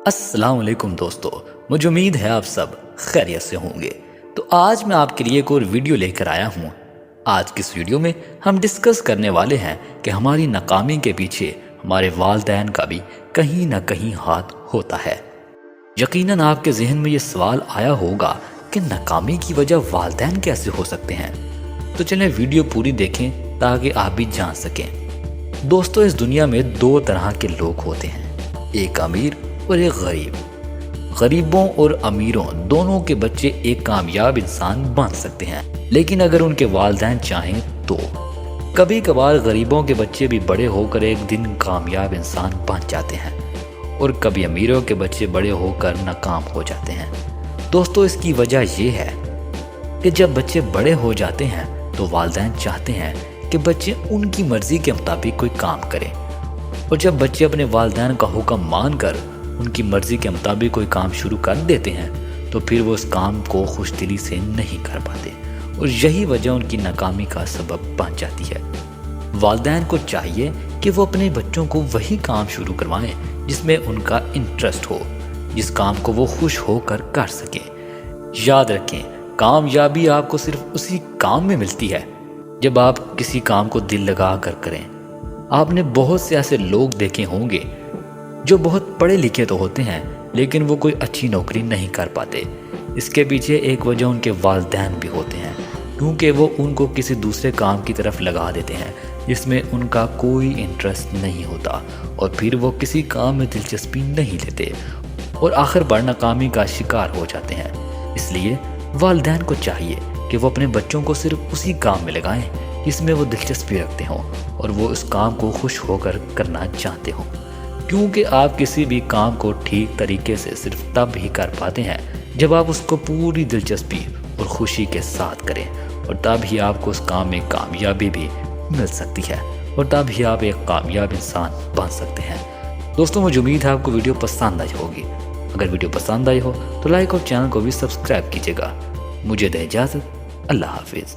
السلام علیکم دوستو، مجھے امید ہے آپ سب خیریت سے ہوں گے۔ تو آج میں آپ کے لیے ایک اور ویڈیو لے کر آیا ہوں۔ آج کی اس ویڈیو میں ہم ڈسکس کرنے والے ہیں کہ ہماری ناکامی کے پیچھے ہمارے والدین کا بھی کہیں نہ کہیں ہاتھ ہوتا ہے۔ یقیناً آپ کے ذہن میں یہ سوال آیا ہوگا کہ ناکامی کی وجہ والدین کیسے ہو سکتے ہیں؟ تو چلیں ویڈیو پوری دیکھیں تاکہ آپ بھی جان سکیں۔ دوستو، اس دنیا میں دو طرح کے لوگ ہوتے ہیں، ایک امیر اور ایک غریب۔ غریبوں اور امیروں دونوں کے بچے ایک کامیاب انسان بن سکتے ہیں، لیکن اگر ان کے والدین چاہیں تو۔ کبھی کبھار غریبوں کے بچے بھی بڑے ہو کر ایک دن کامیاب انسان بن جاتے ہیں، اور کبھی امیروں کے بچے بڑے ہو کر ناکام ہو جاتے ہیں۔ دوستو، اس کی وجہ یہ ہے کہ جب بچے بڑے ہو جاتے ہیں تو والدین چاہتے ہیں کہ بچے ان کی مرضی کے مطابق کوئی کام کریں، اور جب بچے اپنے والدین کا حکم مان کر ان کی مرضی کے مطابق کوئی کام شروع کر دیتے ہیں تو پھر وہ اس کام کو خوش دلی سے نہیں کر پاتے، اور یہی وجہ ان کی ناکامی کا سبب بن جاتی ہے۔ والدین کو چاہیے کہ وہ اپنے بچوں کو وہی کام شروع کروائیں جس میں ان کا انٹرسٹ ہو، جس کام کو وہ خوش ہو کر کر سکیں۔ یاد رکھیں، کامیابی آپ کو صرف اسی کام میں ملتی ہے جب آپ کسی کام کو دل لگا کر کریں۔ آپ نے بہت سے ایسے لوگ دیکھے ہوں گے جو بہت پڑھے لکھے تو ہوتے ہیں لیکن وہ کوئی اچھی نوکری نہیں کر پاتے۔ اس کے پیچھے ایک وجہ ان کے والدین بھی ہوتے ہیں، کیونکہ وہ ان کو کسی دوسرے کام کی طرف لگا دیتے ہیں جس میں ان کا کوئی انٹرسٹ نہیں ہوتا، اور پھر وہ کسی کام میں دلچسپی نہیں لیتے اور آخر بار ناکامی کا شکار ہو جاتے ہیں۔ اس لیے والدین کو چاہیے کہ وہ اپنے بچوں کو صرف اسی کام میں لگائیں جس میں وہ دلچسپی رکھتے ہوں اور وہ اس کام کو خوش ہو کر کرنا چاہتے ہوں، کیونکہ آپ کسی بھی کام کو ٹھیک طریقے سے صرف تب ہی کر پاتے ہیں جب آپ اس کو پوری دلچسپی اور خوشی کے ساتھ کریں، اور تب ہی آپ کو اس کام میں کامیابی بھی مل سکتی ہے، اور تب ہی آپ ایک کامیاب انسان بن سکتے ہیں۔ دوستوں، مجھے امید ہے آپ کو ویڈیو پسند آئی ہوگی۔ اگر ویڈیو پسند آئی ہو تو لائک اور چینل کو بھی سبسکرائب کیجیے گا۔ مجھے دے اجازت، اللہ حافظ۔